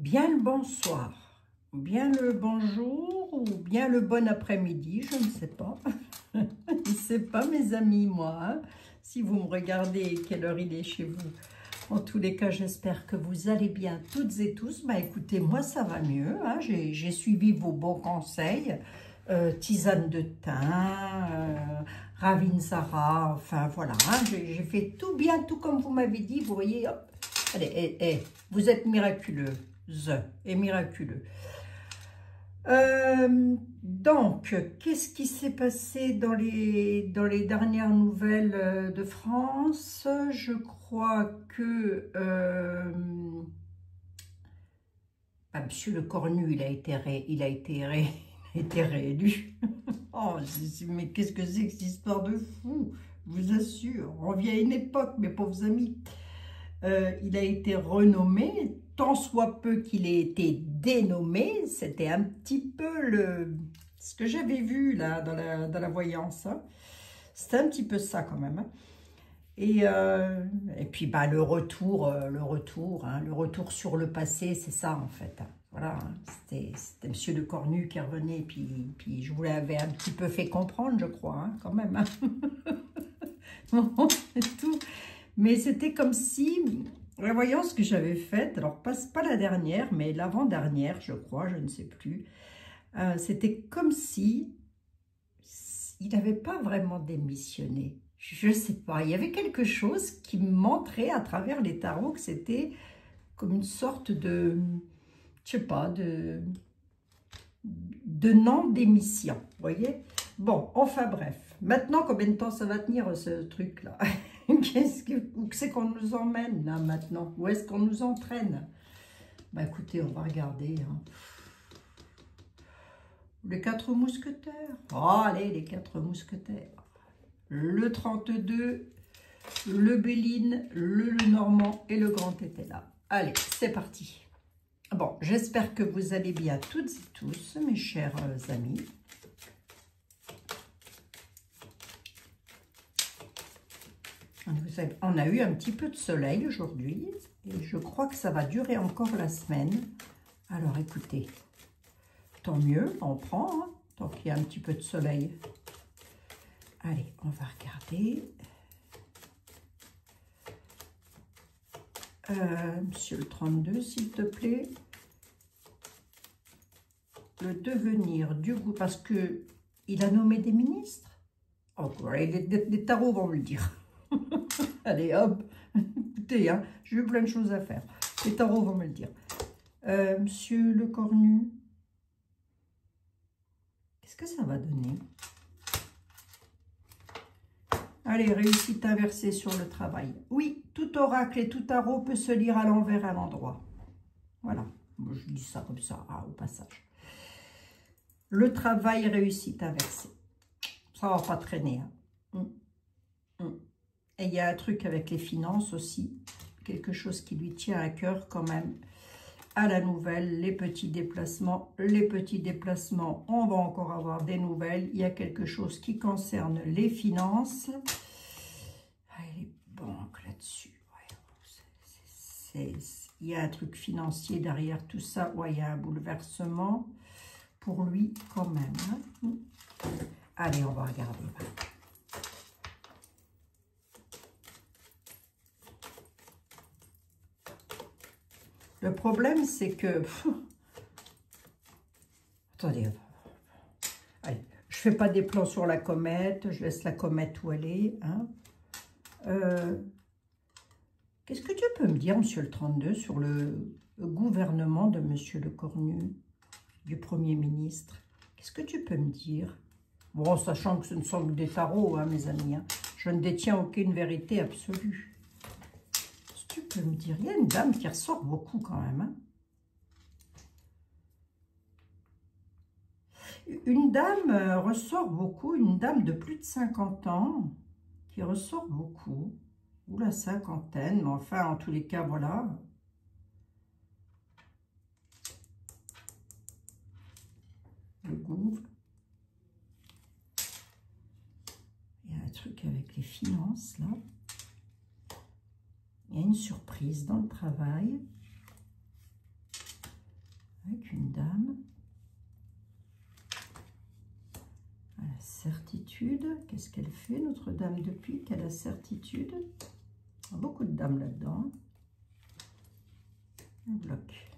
bien le bonsoir, bien le bonjour ou bien le bon après-midi, je ne sais pas. Je ne sais pas mes amis, moi. Hein. Si vous me regardez, quelle heure il est chez vous. En tous les cas, j'espère que vous allez bien toutes et tous. Bah écoutez, moi ça va mieux. Hein. J'ai suivi vos bons conseils. Tisane de thym, Ravinsara, enfin voilà. Hein. J'ai fait tout bien, tout comme vous m'avez dit. Vous voyez, hop. Allez, vous êtes miraculeux et miraculeux. Donc, qu'est-ce qui s'est passé dans les dernières nouvelles de France? Je crois que Monsieur Le Cornu, il a été réélu. Oh, mais qu'est-ce que c'est que cette histoire de fou? Je vous assure, on revient à une époque, mes pauvres amis. Il a été renommé, tant soit peu qu'il ait été dénommé, c'était un petit peu ce que j'avais vu là dans la voyance. Hein. C'était un petit peu ça quand même. Hein. Et puis bah, le retour sur le passé, c'est ça en fait. Hein. Voilà, hein. C'était Monsieur de Cornu qui revenait, puis je vous l'avais un petit peu fait comprendre, je crois, hein, quand même. Hein. Bon, c'est tout. Mais c'était comme si, la voyance que j'avais faite, alors pas la dernière, mais l'avant-dernière, je crois, je ne sais plus, c'était comme si il n'avait pas vraiment démissionné. Je ne sais pas, il y avait quelque chose qui me montrait à travers les tarots que c'était comme une sorte de, je sais pas, de non-démission, vous voyez? Bon, enfin bref. Maintenant, combien de temps ça va tenir ce truc-là? Où c'est qu'on nous emmène là maintenant? Où est-ce qu'on nous entraîne? Bah écoutez, on va regarder. Hein. Les 4 mousquetaires. Oh, allez, les 4 mousquetaires. Le 32, le Béline, le Lenormand et le Grand étaient là. Allez, c'est parti. Bon, j'espère que vous allez bien toutes et tous, mes chers amis. On a eu un petit peu de soleil aujourd'hui et je crois que ça va durer encore la semaine. Alors écoutez, tant mieux, on prend, hein, tant qu'il y a un petit peu de soleil. Allez, on va regarder. Monsieur le 32, s'il te plaît. Le devenir du goût, parce que il a nommé des ministres. Oh, les tarots vont me le dire. Allez, hop. Écoutez, hein, j'ai eu plein de choses à faire. Les tarots vont me le dire. Monsieur Le Cornu, qu'est-ce que ça va donner? Allez, réussite inversée sur le travail. Oui, tout oracle et tout tarot peut se lire à l'envers à l'endroit. Voilà, je dis ça comme ça, au passage. Le travail, réussite inversée. Ça va pas traîner. Hein. Et il y a un truc avec les finances aussi. Quelque chose qui lui tient à cœur quand même. À la nouvelle, les petits déplacements. Les petits déplacements, on va encore avoir des nouvelles. Il y a quelque chose qui concerne les finances. Les banques là-dessus. Ouais, il y a un truc financier derrière tout ça. Ouais, il y a un bouleversement. Pour lui quand même. Hein. Allez, on va regarder. Le problème, c'est que... Attendez. Allez, je fais pas des plans sur la comète. Je laisse la comète où elle est. Hein. Qu'est-ce que tu peux me dire, monsieur le 32, sur le gouvernement de monsieur Le Cornu, du Premier ministre? Qu'est-ce que tu peux me dire? Bon, sachant que ce ne sont que des tarots, hein, mes amis. Hein. Je ne détiens aucune vérité absolue. Qu'est-ce que tu peux me dire? Il y a une dame qui ressort beaucoup quand même. Hein. Une dame ressort beaucoup, une dame de plus de 50 ans qui ressort beaucoup. Ou la cinquantaine, mais enfin, en tous les cas, voilà. Le gouffre. Il y a un truc avec les finances, là. Il y a une surprise dans le travail. certitude. Qu'est-ce qu'elle fait, notre dame de pique? Elle a certitude. Beaucoup de dames là-dedans. Elle bloque.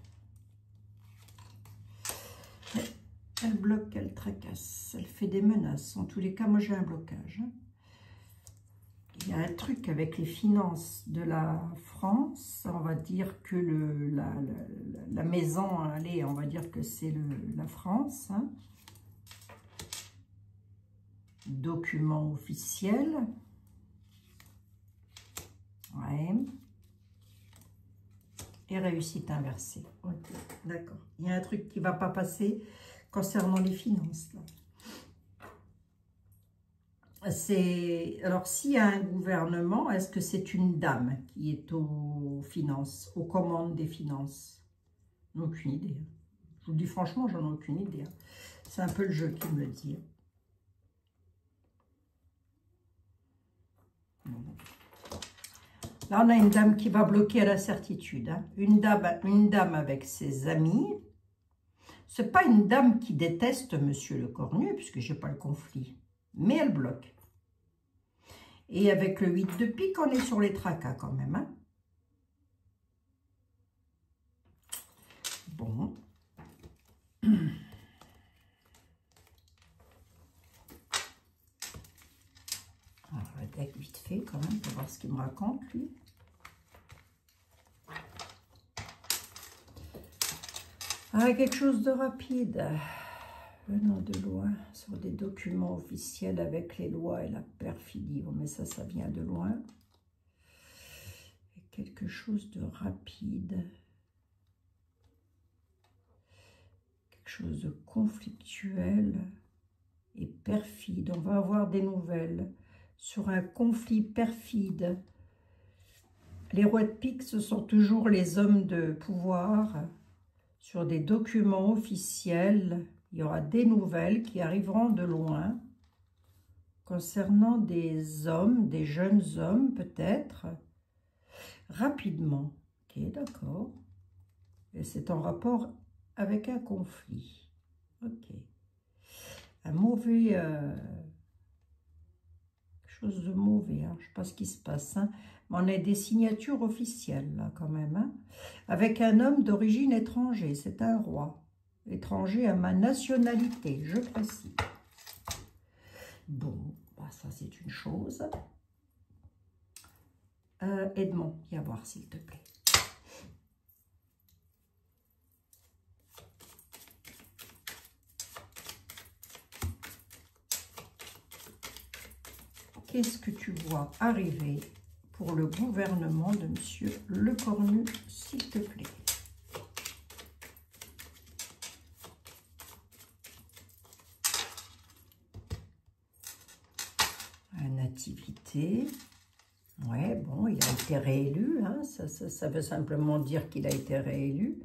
Elle bloque, elle tracasse. Elle fait des menaces. En tous les cas, moi j'ai un blocage. Il y a un truc avec les finances de la France. On va dire que la maison, allez, on va dire que c'est la France. Hein. Document officiel. Ouais. Et réussite inversée. Ok, d'accord. Il y a un truc qui ne va pas passer concernant les finances. Alors, s'il y a un gouvernement, est-ce que c'est une dame qui est aux finances, aux commandes des finances? Aucune idée. Je vous le dis franchement, j'en ai aucune idée. C'est un peu le jeu qui me le dit. Là, on a une dame qui va bloquer à la certitude. Hein. Une dame avec ses amis. Ce n'est pas une dame qui déteste Monsieur le Cornu, puisque je n'ai pas le conflit. Mais elle bloque. Et avec le 8 de pique, on est sur les tracas quand même. Hein. Bon. Alors, le deck vite fait quand même, pour voir ce qu'il me raconte, lui. Ah, quelque chose de rapide. Venant de loin, sur des documents officiels avec les lois et la perfidie. Bon, mais ça vient de loin. Et quelque chose de rapide. Quelque chose de conflictuel et perfide. On va avoir des nouvelles sur un conflit perfide. Les rois de pique, ce sont toujours les hommes de pouvoir. Sur des documents officiels, il y aura des nouvelles qui arriveront de loin concernant des hommes, des jeunes hommes peut-être, rapidement. Ok, d'accord. Et c'est en rapport avec un conflit. Ok. Un mauvais... quelque chose de mauvais, hein. Je ne sais pas ce qui se passe. Hein. Mais on a des signatures officielles, là, quand même. Hein. Avec un homme d'origine étrangère. C'est un roi. Étranger à ma nationalité, je précise. Bon, bah ça c'est une chose. Edmond, viens voir s'il te plaît. Qu'est-ce que tu vois arriver pour le gouvernement de Monsieur Le Cornu, s'il te plaît? Nativité. Ouais, bon, il a été réélu. Hein, ça veut simplement dire qu'il a été réélu.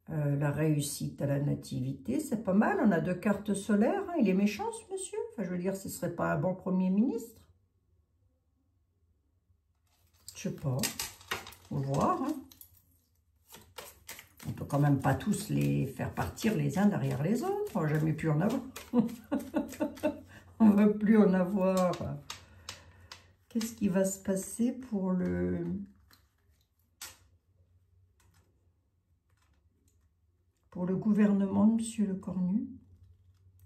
La réussite à la nativité, c'est pas mal. On a 2 cartes solaires. Hein, il est méchant, ce monsieur. Enfin, je veux dire, ce serait pas un bon Premier ministre. Je sais pas. Faut voir. Hein. On peut quand même pas tous les faire partir les uns derrière les autres. On va jamais plus en avoir. On ne veut plus en avoir. Qu'est-ce qui va se passer pour le gouvernement de Monsieur Le Cornu?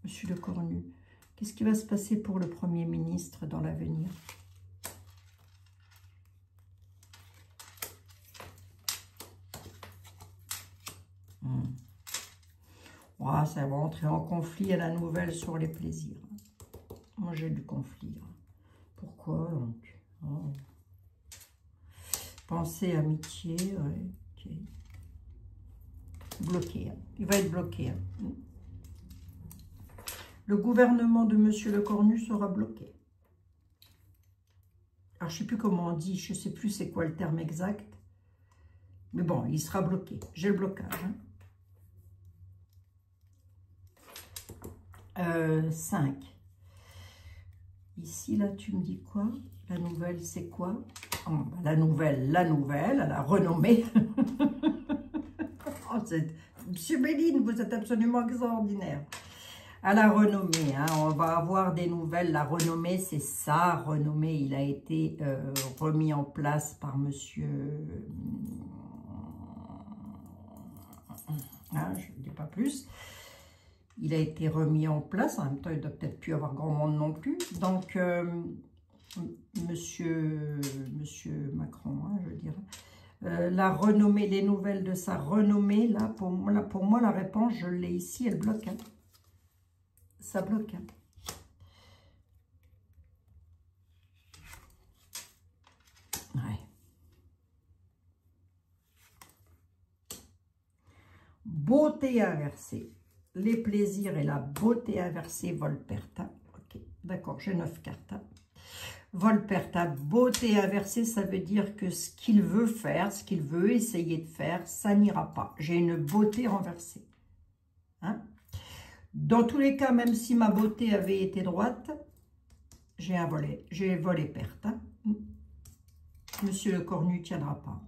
Monsieur Le Cornu. Qu'est-ce qui va se passer pour le Premier ministre dans l'avenir? Oh, ça va entrer en conflit à la nouvelle sur les plaisirs. Moi, j'ai du conflit. Pourquoi, donc? Oh. Pensée, amitié, ouais, ok. Bloqué. Hein. Il va être bloqué. Hein. Le gouvernement de Monsieur Le Cornu sera bloqué. Alors, je ne sais plus comment on dit, je ne sais plus c'est quoi le terme exact. Mais bon, il sera bloqué. J'ai le blocage. Hein. 5. Ici, là, tu me dis quoi? La nouvelle, c'est quoi? Oh, la nouvelle, elle a renommé. Oh, Monsieur Béline, vous êtes absolument extraordinaire. À la renommée, hein, on va avoir des nouvelles. La renommée, c'est sa renommée. Il a été remis en place par monsieur... Hein, je ne dis pas plus. Il a été remis en place. En même temps, il ne doit peut-être plus avoir grand monde non plus. Donc, monsieur Macron, hein, je veux dire. La renommée, les nouvelles de sa renommée, là, pour moi, la réponse, je l'ai ici, elle bloque. Hein. Ça bloque. Hein. Ouais. Beauté inversée. Les plaisirs et la beauté inversée, Volperta. Ok, d'accord, j'ai 9 cartes. Hein. Volperta, beauté inversée, ça veut dire que ce qu'il veut faire, ce qu'il veut essayer de faire, ça n'ira pas. J'ai une beauté renversée. Hein? Dans tous les cas, même si ma beauté avait été droite, j'ai un volet, j'ai volé perte. Hein? Monsieur le Cornu ne tiendra pas.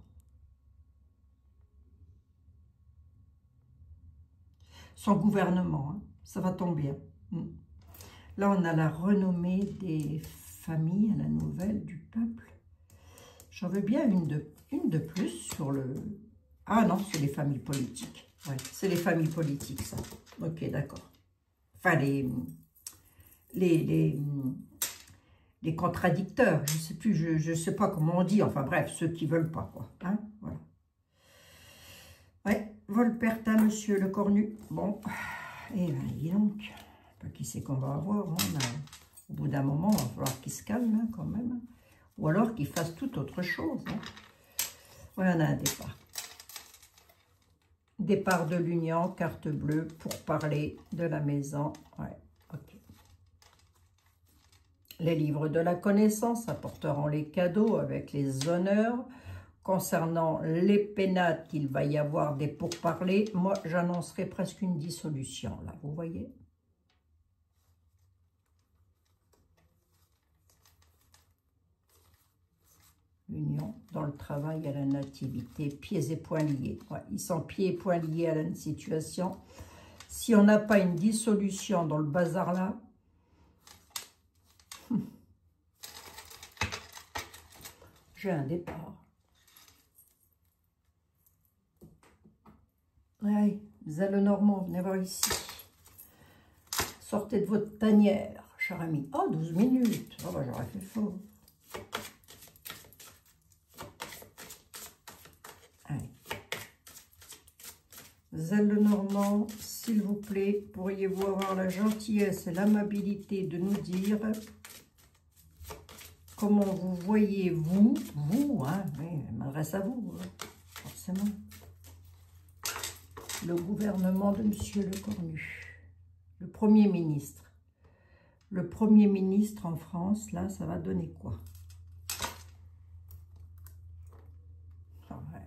Son gouvernement, hein, ça va tomber. Hein. Là, on a la renommée des familles, à la nouvelle du peuple. J'en veux bien une de plus sur le... Ah non, c'est les familles politiques. Ouais, c'est les familles politiques, ça. Ok, d'accord. Enfin, les contradicteurs, je sais plus, je sais pas comment on dit. Enfin bref, ceux qui veulent pas, quoi. Hein, voilà. Ouais, Volperta, monsieur le Cornu. Bon, et ben, dis donc, pas qui c'est qu'on va avoir. Hein, au bout d'un moment, il va falloir qu'il se calme, hein, quand même. Ou alors qu'il fasse toute autre chose. Hein. Voilà, on a un départ. Départ de l'union, carte bleue, pour parler de la maison. Ouais, ok. Les livres de la connaissance apporteront les cadeaux avec les honneurs. Concernant les pénates qu'il va y avoir des pourparlers, moi j'annoncerai presque une dissolution, là, vous voyez. Union dans le travail à la nativité, pieds et poings liés. Ouais, ils sont pieds et poings liés à la situation. Si on n'a pas une dissolution dans le bazar là, j'ai un départ. Ouais, Zale Normand, venez voir ici. Sortez de votre tanière, cher ami. Oh, 12 minutes. Oh, bah, j'aurais fait faux. Allez. Zale Normand, s'il vous plaît, pourriez-vous avoir la gentillesse et l'amabilité de nous dire comment vous voyez, vous, hein, oui, je m'adresse à vous, forcément. Le gouvernement de monsieur le Cornu, le Premier ministre. Le Premier ministre en France, là, ça va donner quoi? Ah ouais.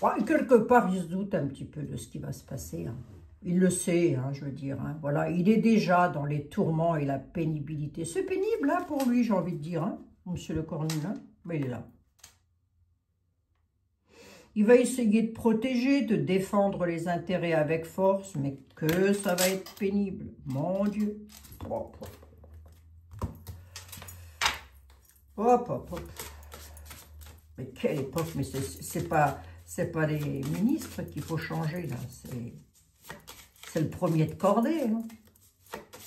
Ouais, quelque part, il se doute un petit peu de ce qui va se passer. Hein. Il le sait, hein, je veux dire. Hein. Voilà, il est déjà dans les tourments et la pénibilité. C'est pénible hein, pour lui, j'ai envie de dire, hein, monsieur le Cornu, là. Mais il est là. Il va essayer de protéger, de défendre les intérêts avec force, mais que ça va être pénible. Mon Dieu. Hop, hop. Hop, hop, hop. Mais quelle époque, mais c'est pas les ministres qu'il faut changer, là. C'est le premier de cordée. Hein.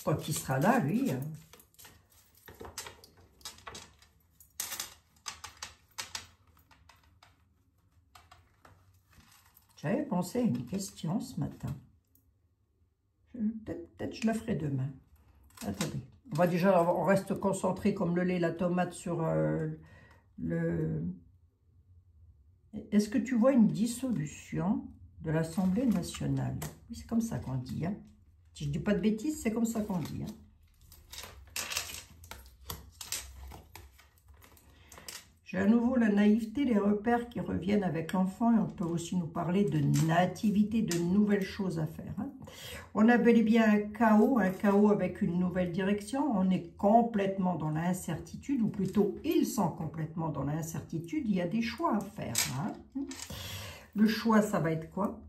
Quand il sera là, lui... J'avais pensé à une question ce matin. Peut-être je la ferai demain. Attendez. On reste concentré comme le lait, la tomate sur le... Est-ce que tu vois une dissolution de l'Assemblée nationale? Oui, c'est comme ça qu'on dit. Hein. Si je ne dis pas de bêtises, c'est comme ça qu'on dit. Hein. J'ai à nouveau la naïveté, les repères qui reviennent avec l'enfant et on peut aussi nous parler de nativité, de nouvelles choses à faire. Hein. On a bel et bien un chaos avec une nouvelle direction. On est complètement dans l'incertitude, ou plutôt ils sont complètement dans l'incertitude. Il y a des choix à faire. Hein. Le choix, ça va être quoi?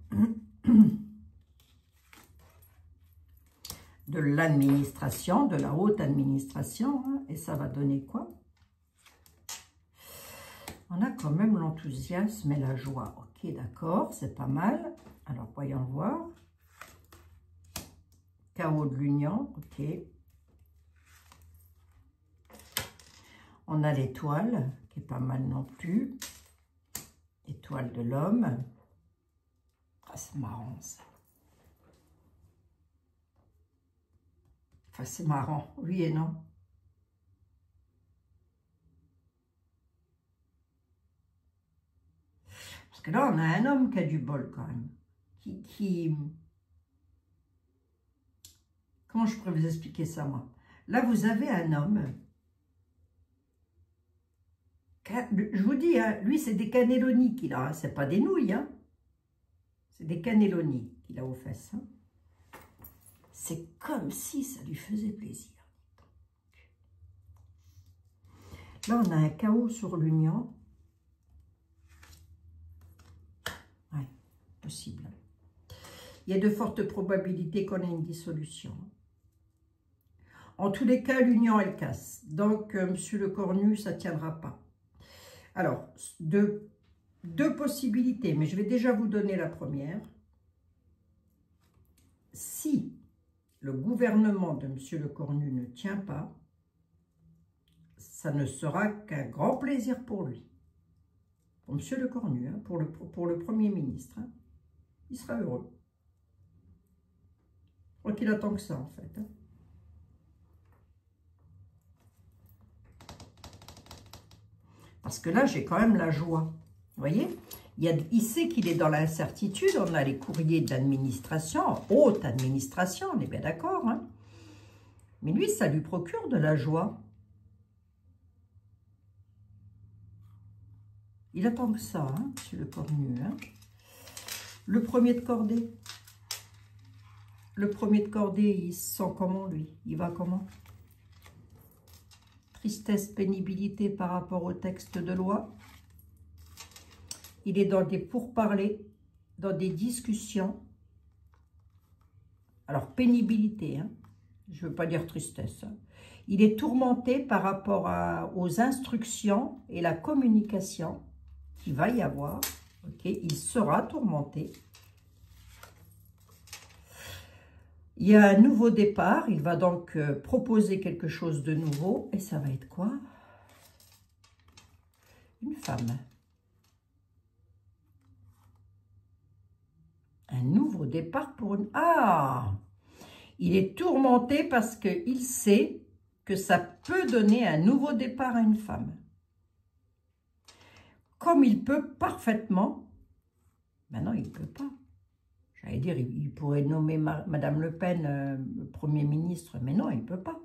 de l'administration, de la haute administration. Hein, et ça va donner quoi? On a quand même l'enthousiasme et la joie. Ok, d'accord, c'est pas mal. Alors, voyons voir. Chaos de l'union, ok. On a l'étoile, qui est pas mal non plus. Étoile de l'homme. Ah, c'est marrant, ça. Enfin, c'est marrant, oui et non. Parce que là, on a un homme qui a du bol, quand même. Comment je pourrais vous expliquer ça, moi? Là, vous avez un homme. Je vous dis, hein, lui, c'est des cannelloni qu'il a. Hein, c'est pas des nouilles. Hein. C'est des cannelloni qu'il a aux fesses. Hein. C'est comme si ça lui faisait plaisir. Là, on a un chaos sur l'union. Ouais, possible. Il y a de fortes probabilités qu'on ait une dissolution. En tous les cas, l'union, elle casse. Donc, monsieur le cornu, ça ne tiendra pas. Alors, deux possibilités, mais je vais déjà vous donner la première. Si le gouvernement de monsieur le cornu ne tient pas, ça ne sera qu'un grand plaisir pour lui. Pour monsieur le cornu, hein, pour le Premier ministre. Hein, il sera heureux. Je crois qu'il attend que ça, en fait. Hein. Parce que là, j'ai quand même la joie. Vous voyez? Il sait qu'il est dans l'incertitude. On a les courriers de l'administration, haute administration, on est bien d'accord. Hein? Mais lui, ça lui procure de la joie. Il attend que ça, hein, monsieur le cornu. Hein? Le premier de cordée. Le premier de cordée, il se sent comment, lui? Il va comment? Tristesse, pénibilité par rapport au texte de loi. Il est dans des pourparlers, dans des discussions. Alors, pénibilité, hein, je ne veux pas dire tristesse. Hein. Il est tourmenté par rapport aux instructions et la communication qu'il va y avoir. Okay, il sera tourmenté. Il y a un nouveau départ. Il va donc proposer quelque chose de nouveau. Et ça va être quoi? Une femme. Un nouveau départ pour une... Ah! Il est tourmenté parce qu'il sait que ça peut donner un nouveau départ à une femme. Comme il peut parfaitement... Maintenant, il ne peut pas. J'allais dire, il pourrait nommer Madame Le Pen Premier ministre, mais non, il ne peut pas.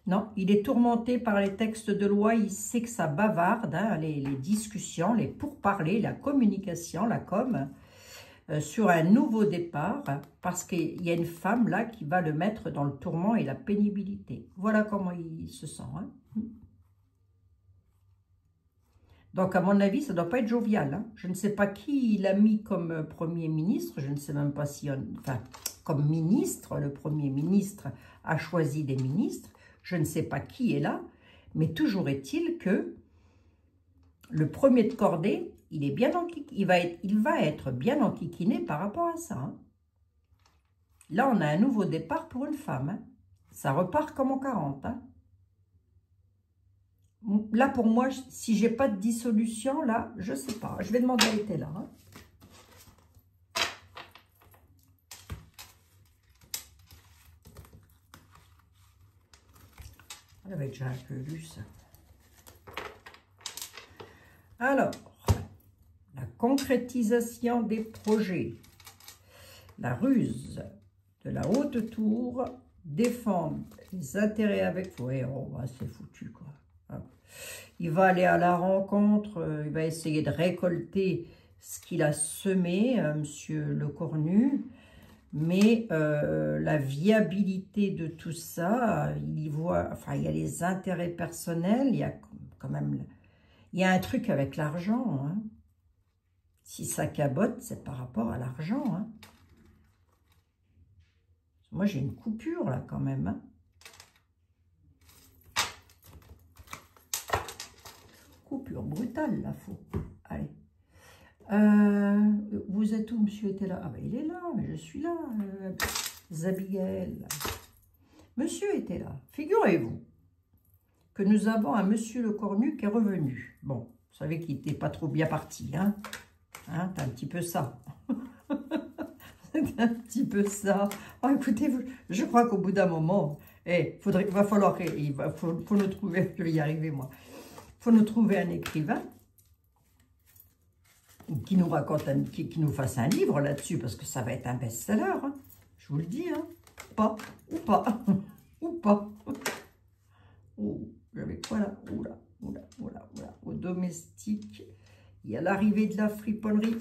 Non, il est tourmenté par les textes de loi, il sait que ça bavarde, hein, les discussions, les pourparlers, la communication, la com, sur un nouveau départ, parce qu'il y a une femme là qui va le mettre dans le tourment et la pénibilité. Voilà comment il se sent. Hein. Donc, à mon avis, ça ne doit pas être jovial. Hein. Je ne sais pas qui il a mis comme Premier ministre. Je ne sais même pas si... Enfin, comme ministre, le Premier ministre a choisi des ministres. Je ne sais pas qui est là. Mais toujours est-il que le premier de cordée, il va être bien enquiquiné par rapport à ça. Hein. Là, on a un nouveau départ pour une femme. Hein. Ça repart comme en 40. Hein. Là, pour moi, si j'ai pas de dissolution, là, je sais pas. Je vais demander à l'été là. Hein. On avait déjà un peu lu ça. Alors, la concrétisation des projets. La ruse de la haute tour, défendre les intérêts avec... Oui, oh, bah, c'est foutu, quoi. Il va aller à la rencontre, il va essayer de récolter ce qu'il a semé, monsieur le cornu, mais la viabilité de tout ça, il y voit, enfin, il y a les intérêts personnels, il y a quand même, il y a un truc avec l'argent, hein. Si ça cabote, c'est par rapport à l'argent, hein. Moi, j'ai une coupure, là, quand même. Hein. Coupure brutale, là, faut. Allez. Vous êtes où, monsieur était là? Ah, ben, il est là, mais je suis là. Zabiel. Monsieur était là. Figurez-vous que nous avons un monsieur Le Cornu qui est revenu. Bon, vous savez qu'il n'était pas trop bien parti, hein? Hein, t'as un petit peu ça. C'est un petit peu ça. Oh, écoutez, je crois qu'au bout d'un moment, faut nous trouver, je vais y arriver moi, faut nous trouver un écrivain qui nous raconte, qui nous fasse un livre là-dessus, parce que ça va être un best-seller, hein. Je vous le dis, hein. Pas, ou pas, ou pas. Oh, j'avais quoi là? Oula, oula, oula, oula. Au domestique, il y a l'arrivée de la friponnerie.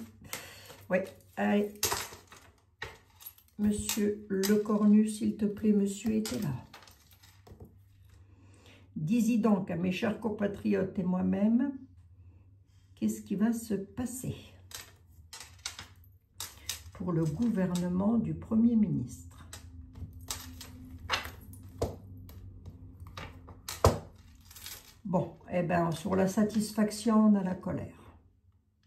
Ouais, allez. Monsieur Le Cornu, s'il te plaît, monsieur était là. Dis-y donc à mes chers compatriotes et moi-même, qu'est-ce qui va se passer pour le gouvernement du Premier ministre? Bon, eh bien, sur la satisfaction, on a la colère.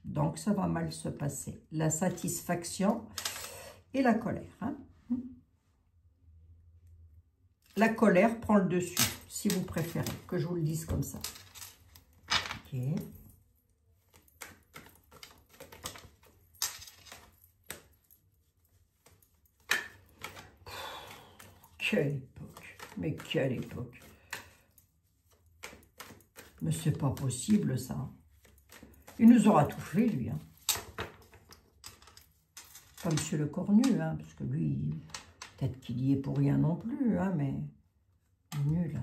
Donc, ça va mal se passer. La satisfaction et la colère. Hein? La colère prend le dessus, si vous préférez, que je vous le dise comme ça. Ok. Quelle époque, mais quelle époque. Mais c'est pas possible, ça. Il nous aura tout fait, lui. Hein. Pas monsieur Le Cornu, hein, parce que lui, peut-être qu'il y est pour rien non plus, hein, mais nul.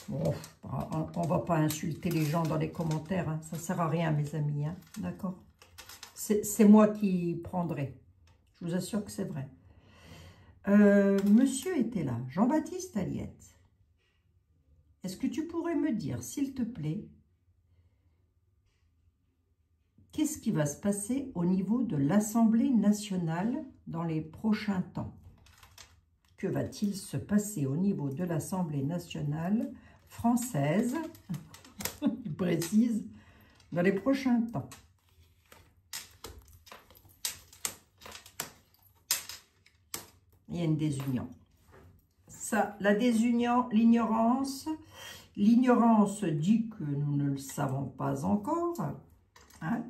Bon, on va pas insulter les gens dans les commentaires, hein, ça sert à rien, mes amis, hein, d'accord? C'est moi qui prendrai, je vous assure que c'est vrai. Monsieur était là, Jean-Baptiste Aliette. Est-ce que tu pourrais me dire, s'il te plaît, qu'est-ce qui va se passer au niveau de l'Assemblée nationale dans les prochains temps? Que va-t-il se passer au niveau de l'Assemblée nationale française, il précise, dans les prochains temps? Il y a une désunion. Ça, la désunion, l'ignorance dit que nous ne le savons pas encore, hein?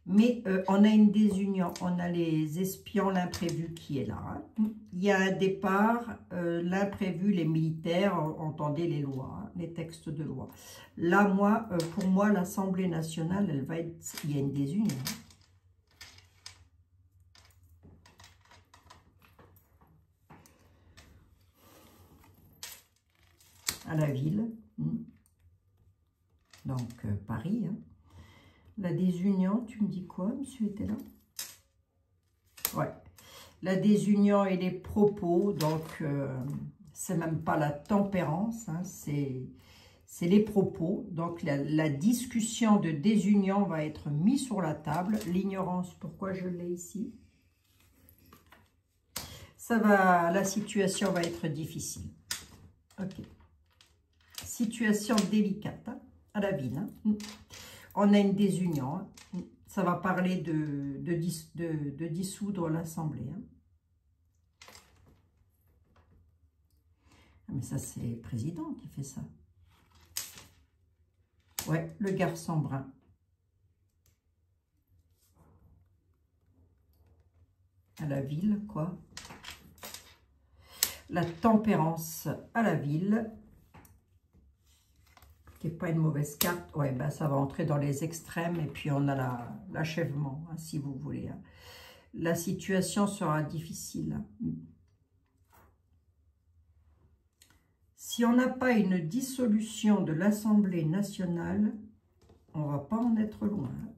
Mais on a une désunion, on a les espions, l'imprévu qui est là. Hein? Il y a un départ, l'imprévu, les militaires, entendez les lois, hein, les textes de loi. Là, moi, pour moi, l'Assemblée nationale, elle va être, il y a une désunion. À la ville, donc Paris. Hein. La désunion, tu me dis quoi, monsieur était là? Ouais, la désunion et les propos, donc c'est même pas la tempérance, hein, c'est les propos. Donc la discussion de désunion va être mise sur la table. L'ignorance, pourquoi je l'ai ici? La situation va être difficile. Ok. Situation délicate, hein, à la ville. Hein. On a une désunion. Hein. Ça va parler de dissoudre l'Assemblée. Hein. Mais ça, c'est le président qui fait ça. Ouais, le garçon brun. À la ville, quoi. La tempérance à la ville. Qui n'est pas une mauvaise carte. Ouais, ben ça va entrer dans les extrêmes. Et puis, on a l'achèvement, hein, si vous voulez. Hein. La situation sera difficile. Hein. Si on n'a pas une dissolution de l'Assemblée nationale, on ne va pas en être loin. Hein.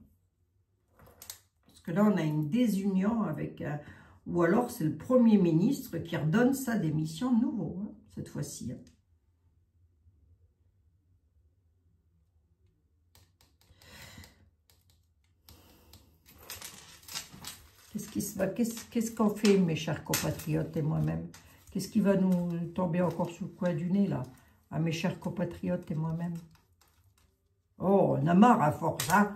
Parce que là, on a une désunion avec... ou alors, c'est le Premier ministre qui redonne sa démission de nouveau, hein, cette fois-ci. Hein. Qu'est-ce qu'on fait, mes chers compatriotes et moi-même? Qu'est-ce qui va nous tomber encore sous le coin du nez, là? À mes chers compatriotes et moi-même. Oh, on a marre à force, hein?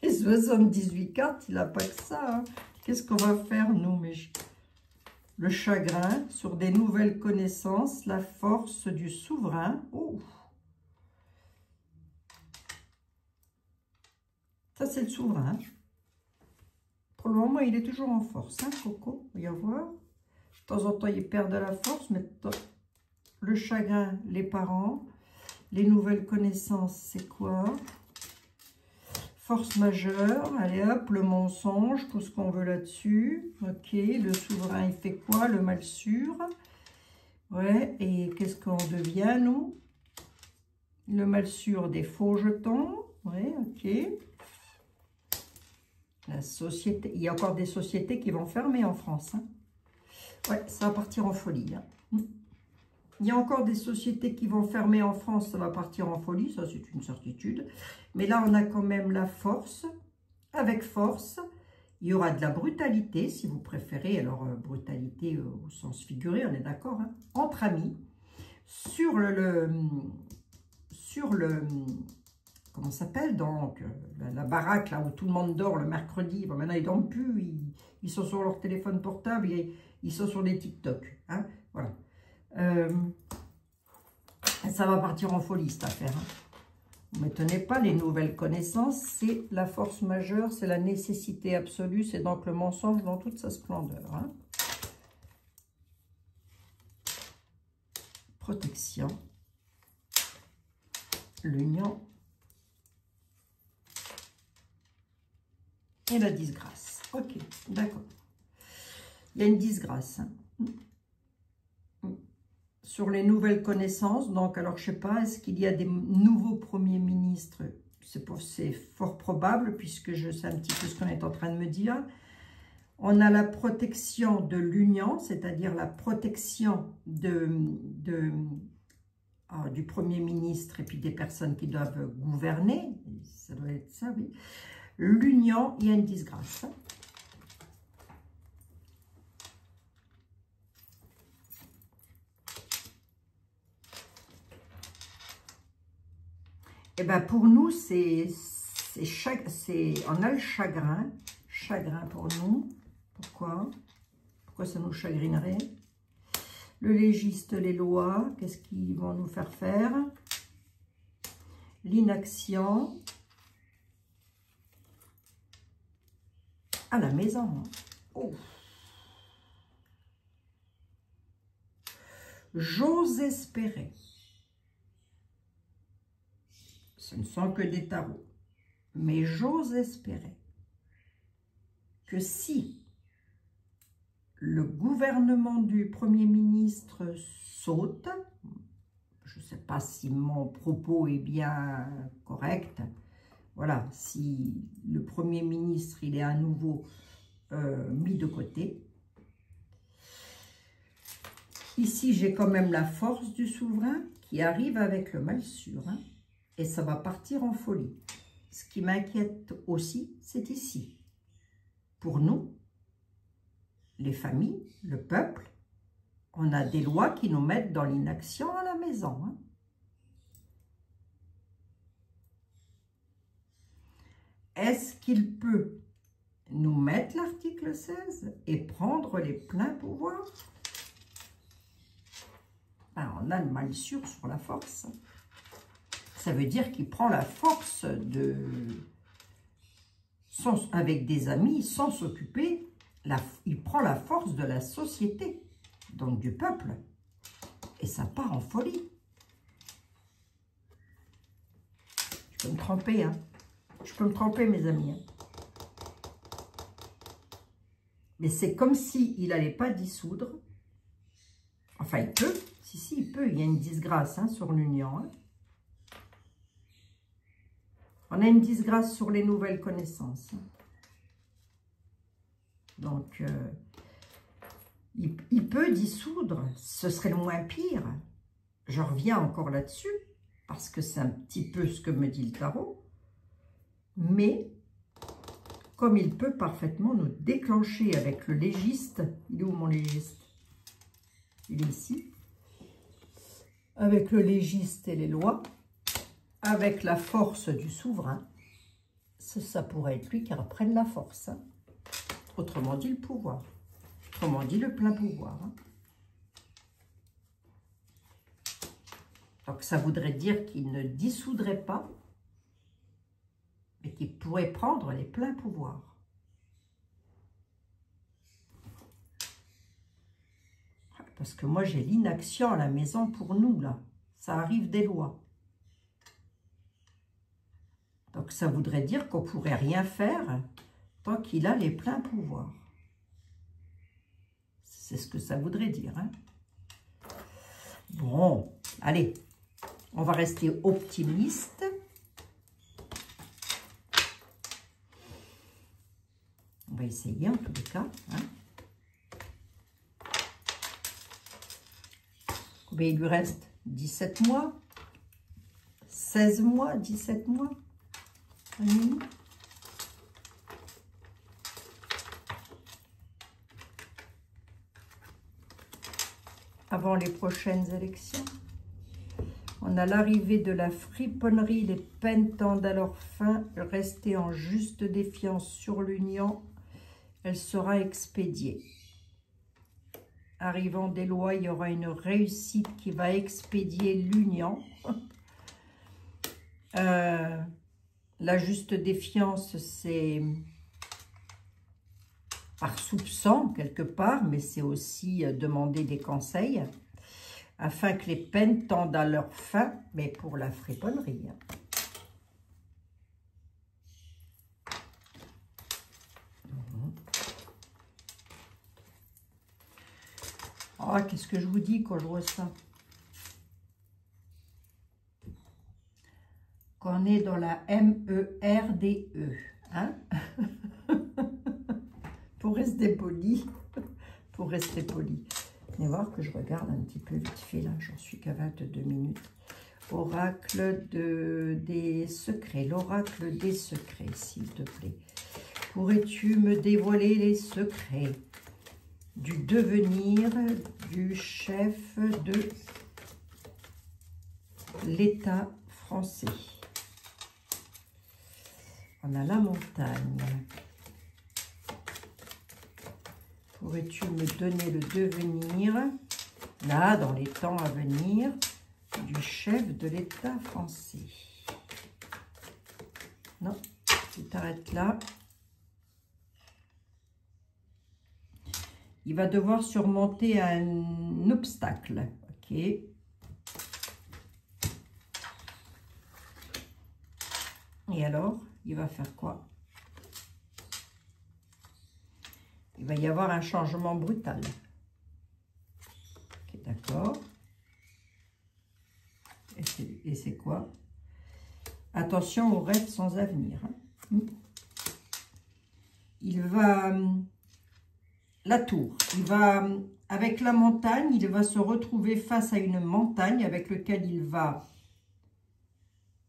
Et 78 cartes, il n'a pas que ça, hein? Qu'est-ce qu'on va faire, nous, le chagrin, sur des nouvelles connaissances, la force du souverain. Oh. Ça, c'est le souverain. Pour le moment, il est toujours en force, hein, Coco? On va y voir. De temps en temps, il perd de la force, mais le chagrin, les parents. Les nouvelles connaissances, c'est quoi? Force majeure, allez hop, le mensonge, tout ce qu'on veut là-dessus. Ok, le souverain, il fait quoi? Le mal sûr. Ouais, et qu'est-ce qu'on devient, nous? Le mal sûr, des faux jetons. Ouais, ok. La société, il y a encore des sociétés qui vont fermer en France. Hein. Ouais, ça va partir en folie. Hein. Il y a encore des sociétés qui vont fermer en France, ça va partir en folie, ça c'est une certitude. Mais là, on a quand même la force. Avec force, il y aura de la brutalité, si vous préférez. Alors, brutalité au sens figuré, on est d'accord, hein, entre amis. Sur le comment ça s'appelle donc, la baraque là où tout le monde dort le mercredi. Bon, maintenant, ils ne dorment plus, ils sont sur leur téléphone portable, ils sont sur des TikTok. Hein, voilà. Ça va partir en folie, cette affaire. Hein. Ne m'étonnez pas, les nouvelles connaissances, c'est la force majeure, c'est la nécessité absolue, c'est donc le mensonge dans toute sa splendeur. Hein. Protection. L'union. Et la disgrâce. Ok, d'accord. Il y a une disgrâce. Hein. Sur les nouvelles connaissances, donc, alors, je ne sais pas, est-ce qu'il y a des nouveaux premiers ministres? C'est fort probable, puisque je sais un petit peu ce qu'on est en train de me dire. On a la protection de l'union, c'est-à-dire la protection du Premier ministre et puis des personnes qui doivent gouverner. Ça doit être ça, oui. L'union, il y a une disgrâce. Eh bien, pour nous, on a le chagrin. Chagrin pour nous. Pourquoi? Pourquoi ça nous chagrinerait? Le légiste, les lois, qu'est-ce qu'ils vont nous faire faire? L'inaction. À la maison. Oh. J'ose espérer. Ce ne sont que des tarots. Mais j'ose espérer que si le gouvernement du Premier ministre saute, je ne sais pas si mon propos est bien correct, voilà, si le Premier ministre il est à nouveau mis de côté. Ici, j'ai quand même la force du souverain qui arrive avec le mal sûr, hein, et ça va partir en folie. Ce qui m'inquiète aussi, c'est ici. Pour nous, les familles, le peuple, on a des lois qui nous mettent dans l'inaction à la maison. Hein. Est-ce qu'il peut nous mettre l'article 16 et prendre les pleins pouvoirs? Ben, on a le mal sûr sur la force. Ça veut dire qu'il prend la force avec des amis sans s'occuper. Il prend la force de la société, donc du peuple. Et ça part en folie. Je peux me tromper, hein. Je peux me tromper, mes amis. Hein. Mais c'est comme s'il n'allait pas dissoudre. Enfin, il peut. Si, il peut. Il y a une disgrâce hein, sur l'union. Hein. On a une disgrâce sur les nouvelles connaissances. Donc, il peut dissoudre. Ce serait le moins pire. Je reviens encore là-dessus, parce que c'est un petit peu ce que me dit le tarot. Mais comme il peut parfaitement nous déclencher avec le légiste. Il est où mon légiste? Il est ici. Avec le légiste et les lois, avec la force du souverain, ça pourrait être lui qui reprenne la force. Hein. Autrement dit, le pouvoir. Autrement dit, le plein pouvoir. Hein. Donc, ça voudrait dire qu'il ne dissoudrait pas, mais qu'il pourrait prendre les pleins pouvoirs. Parce que moi, j'ai l'inaction à la maison pour nous, là. Ça arrive des lois. Donc, ça voudrait dire qu'on ne pourrait rien faire tant qu'il a les pleins pouvoirs. C'est ce que ça voudrait dire. Hein. Bon, allez, on va rester optimiste. On va essayer en tous les cas. Hein. Combien il lui reste? 17 mois, 16 mois, 17 mois. Avant les prochaines élections. On a l'arrivée de la friponnerie, les peines tendent à leur fin, rester en juste défiance sur l'union, elle sera expédiée. Arrivant des lois, il y aura une réussite qui va expédier l'union. La juste défiance, c'est par soupçon quelque part, mais c'est aussi demander des conseils afin que les peines tendent à leur fin, mais pour la friponnerie. Oh, qu'est-ce que je vous dis quand je vois ça? Qu'on est dans la MERDE, hein? Pour rester poli, pour rester poli. Venez voir que je regarde un petit peu vite fait, là, j'en suis qu'à 22 minutes. Oracle des secrets, l'oracle des secrets, s'il te plaît. Pourrais-tu me dévoiler les secrets du devenir du chef de l'État français? On a la montagne. Pourrais-tu me donner le devenir, là, dans les temps à venir, du chef de l'État français? Non, tu t'arrêtes là. Il va devoir surmonter un obstacle. Ok. Et alors, il va faire quoi? Il va y avoir un changement brutal. Ok, d'accord. Et c'est quoi? Attention aux rêves sans avenir. Hein. Il va... La tour. Il va, avec la montagne, il va se retrouver face à une montagne avec laquelle il va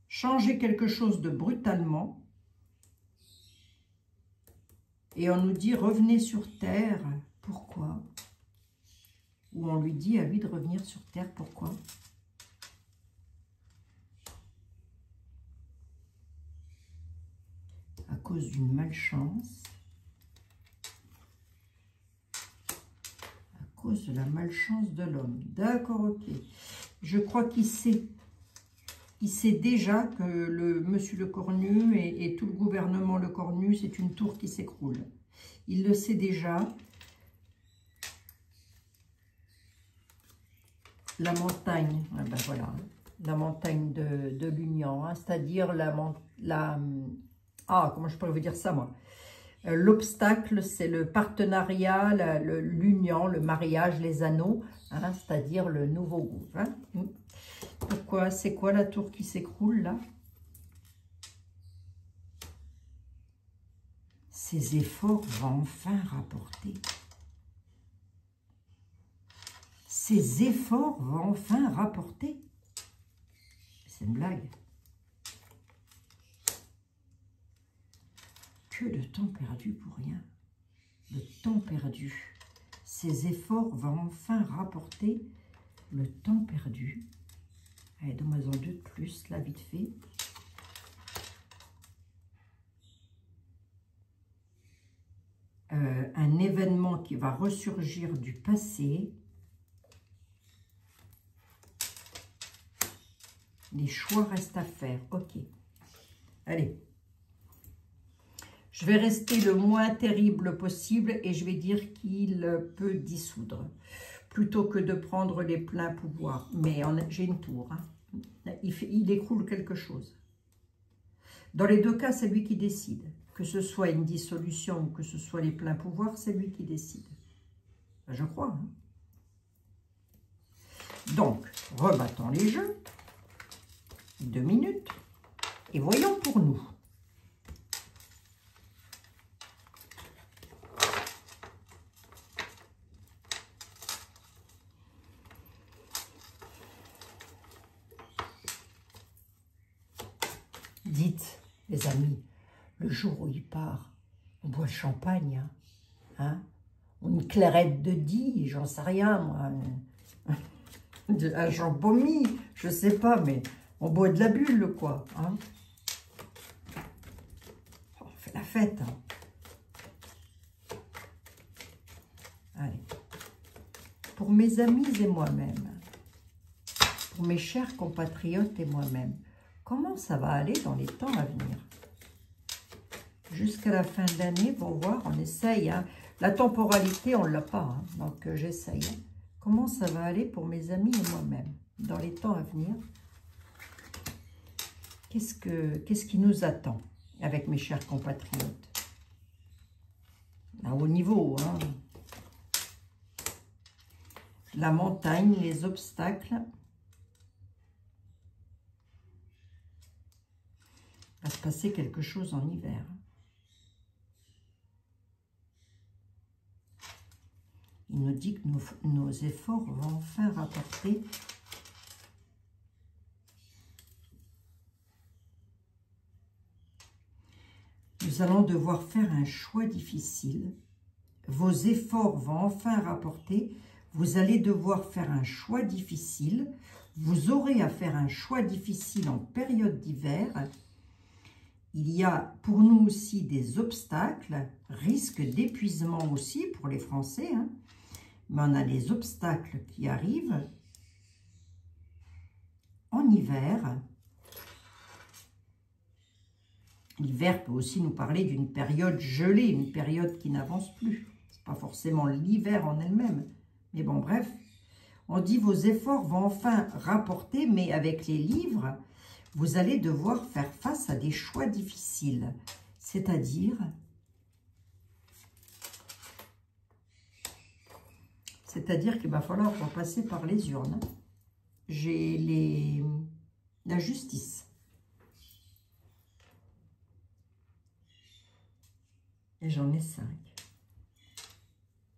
changer quelque chose de brutalement. Et on nous dit, revenez sur terre. Pourquoi? Ou on lui dit à lui de revenir sur terre. Pourquoi? À cause d'une malchance. À cause de la malchance de l'homme. D'accord, ok. Je crois qu'il sait. Il sait déjà que le monsieur Le Cornu et tout le gouvernement Le Cornu, c'est une tour qui s'écroule. Il le sait déjà. La montagne, ben voilà, la montagne de l'union, hein, c'est-à-dire comment je pourrais vous dire ça, moi? L'obstacle, c'est le partenariat, l'union, le mariage, les anneaux, hein, c'est-à-dire le nouveau groupe. Hein. Pourquoi? C'est quoi la tour qui s'écroule, là? Ces efforts vont enfin rapporter. Ces efforts vont enfin rapporter. C'est une blague. Que de temps perdu pour rien. Le temps perdu. Ces efforts vont enfin rapporter le temps perdu. Allez, donne-moi-en deux de plus, là, vite fait. Un événement qui va ressurgir du passé. Les choix restent à faire. Ok. Allez. Je vais rester le moins terrible possible et je vais dire qu'il peut dissoudre. Plutôt que de prendre les pleins pouvoirs. Mais j'ai une tour. Hein. Il écroule quelque chose. Dans les deux cas, c'est lui qui décide. Que ce soit une dissolution ou que ce soit les pleins pouvoirs, c'est lui qui décide. Je crois. Hein. Donc, rebattons les jeux. 2 minutes. Et voyons pour nous. Dites, les amis, le jour où il part, on boit le champagne, hein, une clairette de Die, j'en sais rien, moi, un champomis, je sais pas, mais on boit de la bulle, quoi, hein. On fait la fête, hein. Allez, pour mes amis et moi-même, pour mes chers compatriotes et moi-même, comment ça va aller dans les temps à venir? Jusqu'à la fin de l'année, on va voir, on essaye. Hein. La temporalité, on ne l'a pas, hein, donc j'essaye. Hein. Comment ça va aller pour mes amis et moi-même dans les temps à venir? Qu'est-ce qui nous attend avec mes chers compatriotes? À haut niveau, hein. La montagne, les obstacles. Il va se passer quelque chose en hiver. Il nous dit que nos efforts vont enfin rapporter nous allons devoir faire un choix difficile. Vos efforts vont enfin rapporter. Vous allez devoir faire un choix difficile. Vous aurez à faire un choix difficile en période d'hiver. Il y a pour nous aussi des obstacles, risque d'épuisement aussi pour les Français, hein. Mais on a des obstacles qui arrivent en hiver. L'hiver peut aussi nous parler d'une période gelée, une période qui n'avance plus. Ce n'est pas forcément l'hiver en elle-même. Mais bon, bref, on dit vos efforts vont enfin rapporter, mais avec les livres, vous allez devoir faire face à des choix difficiles. C'est-à-dire qu'il va falloir passer par les urnes. J'ai la justice. Et j'en ai 5.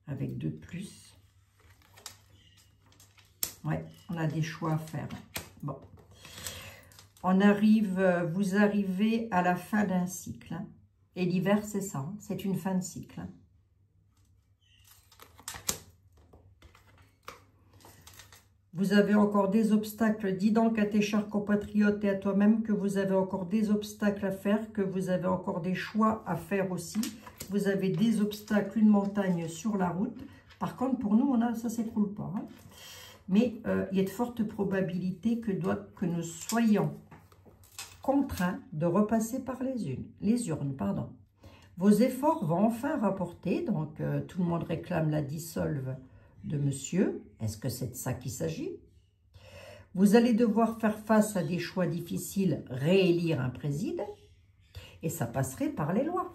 Avec 2 de plus. Ouais, on a des choix à faire. Bon. Vous arrivez à la fin d'un cycle. Hein. Et l'hiver, c'est ça. Hein, c'est une fin de cycle. Hein. Vous avez encore des obstacles. Dis donc à tes chers compatriotes et à toi-même que vous avez encore des obstacles à faire, que vous avez encore des choix à faire aussi. Vous avez des obstacles, une montagne sur la route. Par contre, pour nous, ça ne s'écroule pas. Hein. Mais il y a de fortes probabilités que nous soyons contraints de repasser par les urnes. Pardon. Vos efforts vont enfin rapporter. Donc, tout le monde réclame la dissolve de monsieur. Est-ce que c'est de ça qu'il s'agit? Vous allez devoir faire face à des choix difficiles, réélire un président, et ça passerait par les lois.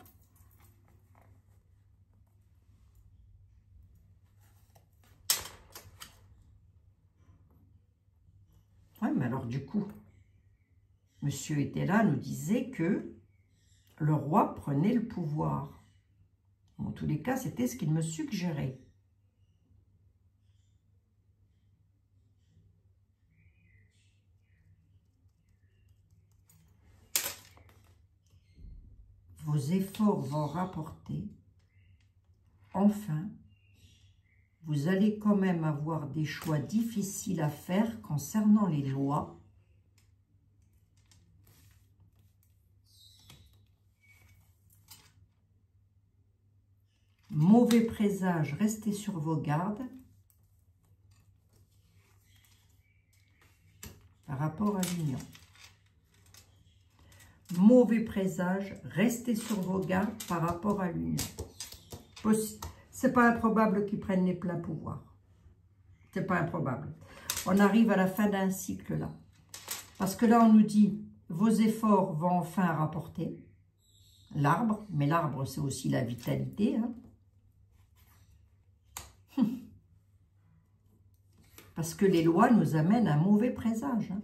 Oui, mais alors du coup, monsieur était là, nous disait que le roi prenait le pouvoir. En tous les cas, c'était ce qu'il me suggérait. Vos efforts vont rapporter. Enfin, vous allez quand même avoir des choix difficiles à faire concernant les lois. Mauvais présage, restez sur vos gardes par rapport à l'union. Mauvais présage, restez sur vos gardes par rapport à l'union. C'est pas improbable qu'ils prennent les pleins pouvoirs. C'est pas improbable. On arrive à la fin d'un cycle là. Parce que là, on nous dit, vos efforts vont enfin rapporter l'arbre. Mais l'arbre, c'est aussi la vitalité. Hein. Parce que les lois nous amènent un mauvais présage. Hein.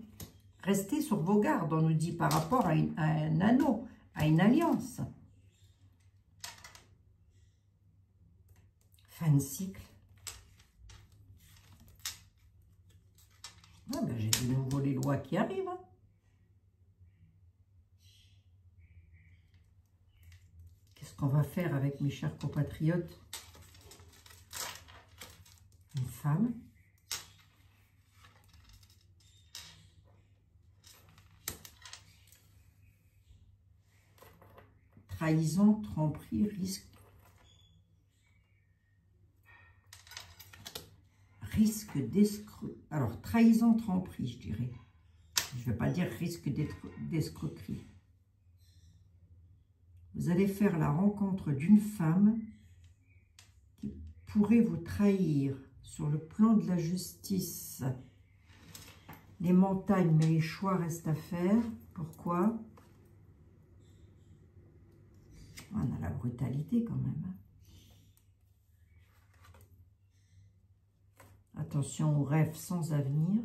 Restez sur vos gardes, on nous dit, par rapport à un anneau, à une alliance. Fin de cycle. Ah ben, j'ai de nouveau les lois qui arrivent. Hein. Qu'est-ce qu'on va faire avec mes chers compatriotes? Une femme. Trahison, tromperie, risque d'escroquerie. Alors, trahison, tromperie, je dirais. Je ne vais pas dire risque d'escroquerie. Vous allez faire la rencontre d'une femme qui pourrait vous trahir sur le plan de la justice. Les montagnes, mais les choix restent à faire. Pourquoi ? On a la brutalité quand même. Attention aux rêves sans avenir.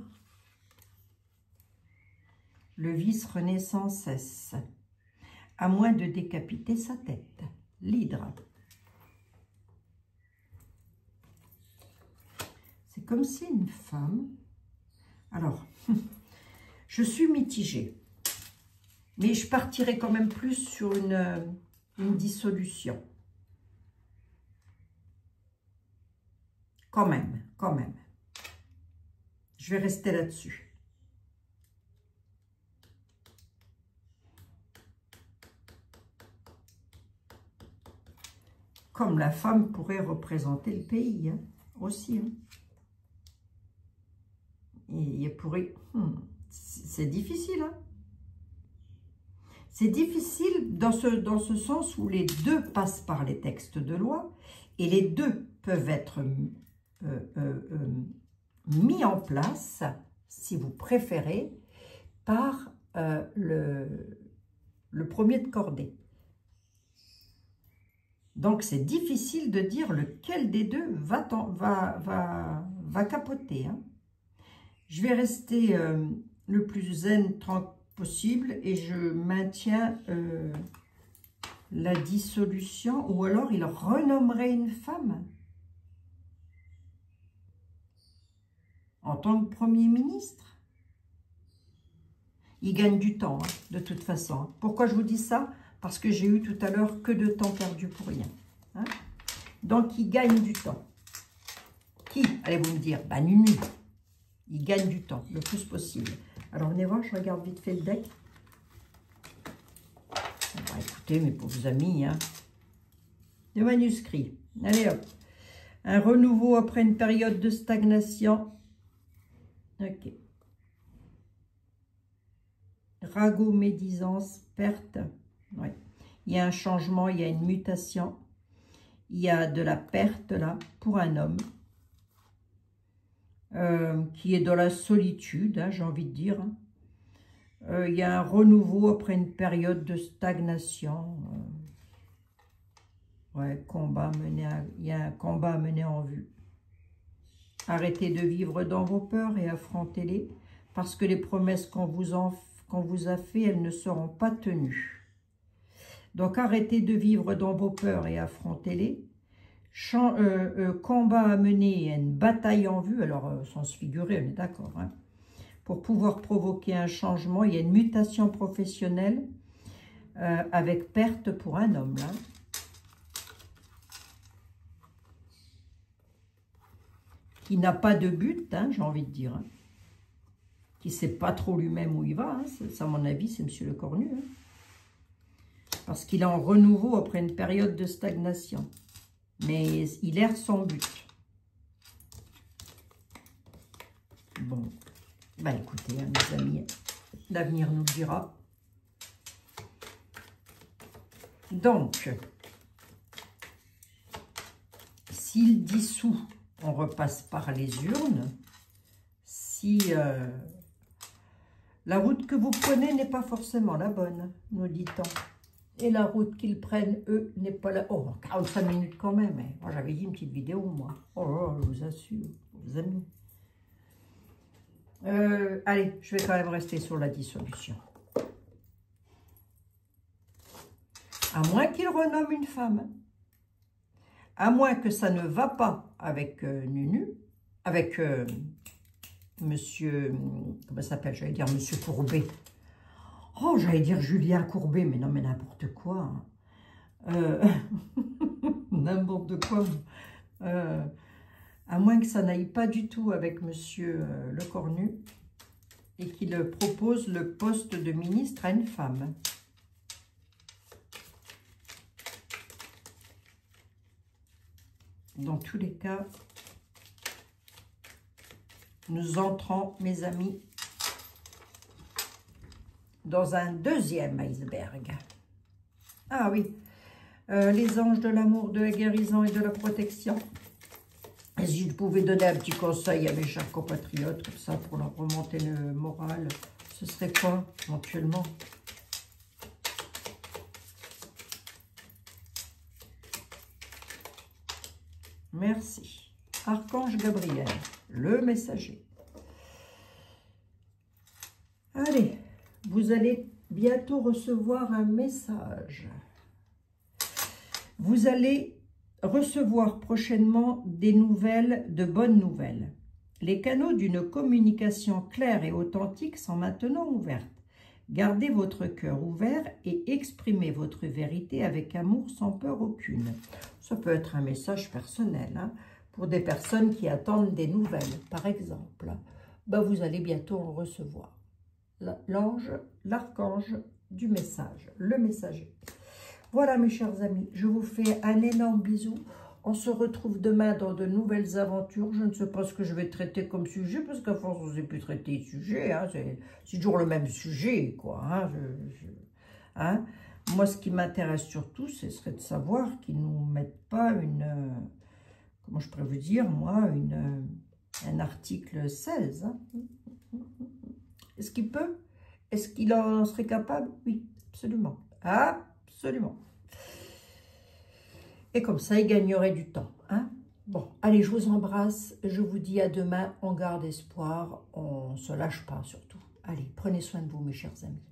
Le vice renaît sans cesse, à moins de décapiter sa tête. L'hydre. C'est comme si une femme... Alors, je suis mitigée, mais je partirai quand même plus sur une dissolution. Quand même. Je vais rester là-dessus. Comme la femme pourrait représenter le pays, hein, aussi. Hein. Et pourrait... c'est difficile, hein. C'est difficile dans ce sens où les deux passent par les textes de loi et les deux peuvent être mis en place, si vous préférez, par le premier de cordée. Donc, c'est difficile de dire lequel des deux va capoter. Hein. Je vais rester le plus zen, tranquille possible et je maintiens la dissolution, ou alors il renommerait une femme en tant que Premier ministre. Il gagne du temps, hein, de toute façon. Pourquoi je vous dis ça? Parce que j'ai eu tout à l'heure que de temps perdu pour rien. Hein. Donc, il gagne du temps. Qui? Allez-vous me dire? Ben, Nunu. Il gagne du temps, le plus possible. Alors, venez voir, je regarde vite fait le deck. Bon, écoutez, mes pauvres amis, hein. Le manuscrit. Allez, hop. Un renouveau après une période de stagnation. Ok. Ragot, médisance, perte. Oui. Il y a un changement, il y a une mutation. Il y a de la perte, là, pour un homme. Qui est dans la solitude, hein, j'ai envie de dire. Il y a un renouveau après une période de stagnation. Ouais, il y a un combat à mener en vue. Arrêtez de vivre dans vos peurs et affrontez-les, parce que les promesses qu'on vous a fait, elles ne seront pas tenues. Donc, arrêtez de vivre dans vos peurs et affrontez-les. Combat à mener, une bataille en vue, alors sens figuré, on est d'accord, hein. Pour pouvoir provoquer un changement, il y a une mutation professionnelle, avec perte pour un homme, là. Qui n'a pas de but, hein, j'ai envie de dire. Hein. Qui ne sait pas trop lui-même où il va. Hein. Ça, à mon avis, c'est M. Le Cornu. Hein. Parce qu'il est en renouveau après une période de stagnation. Mais il erre son but. Bon. Bah écoutez, hein, mes amis, l'avenir nous le dira. Donc, s'il dissout, on repasse par les urnes. Si la route que vous prenez n'est pas forcément la bonne, nous dit-on. Et la route qu'ils prennent, eux, n'est pas la... Oh, 45 minutes quand même. Hein. Moi, j'avais dit une petite vidéo, moi. Oh là, je vous assure, les amis. Allez, je vais quand même rester sur la dissolution. À moins qu'il renomme une femme. À moins que ça ne va pas avec Nunu, avec monsieur, comment ça s'appelle? J'allais dire monsieur Courbet. Oh, j'allais dire Julien Courbet, mais non, mais n'importe quoi. N'importe quoi. À moins que ça n'aille pas du tout avec monsieur Le Cornu et qu'il propose le poste de ministre à une femme. Dans tous les cas, nous entrons, mes amis, dans un deuxième iceberg. Ah oui, les anges de l'amour, de la guérison et de la protection. Et si je pouvais donner un petit conseil à mes chers compatriotes, comme ça, pour leur remonter le moral, ce serait quoi, éventuellement? Merci. Archange Gabriel, le messager. Allez, vous allez bientôt recevoir un message. Vous allez recevoir prochainement des nouvelles, de bonnes nouvelles. Les canaux d'une communication claire et authentique sont maintenant ouverts. Gardez votre cœur ouvert et exprimez votre vérité avec amour sans peur aucune. Ça peut être un message personnel, hein, pour des personnes qui attendent des nouvelles, par exemple. Ben, vous allez bientôt en recevoir. L'ange, l'archange du message, le messager. Voilà mes chers amis, je vous fais un énorme bisou. On se retrouve demain dans de nouvelles aventures. Je ne sais pas ce que je vais traiter comme sujet, parce qu'à force, on ne sait plus traiter de sujet. Hein, c'est toujours le même sujet, quoi. Hein, hein. Moi, ce qui m'intéresse surtout, ce serait de savoir qu'ils ne nous mettent pas une... comment je pourrais vous dire, moi, un article 16. Hein. Est-ce qu'il peut? Est-ce qu'il en serait capable? Oui, absolument. Absolument. Et comme ça, il gagnerait du temps. Hein? Bon, allez, je vous embrasse. Je vous dis à demain. On garde espoir. On ne se lâche pas surtout. Allez, prenez soin de vous, mes chers amis.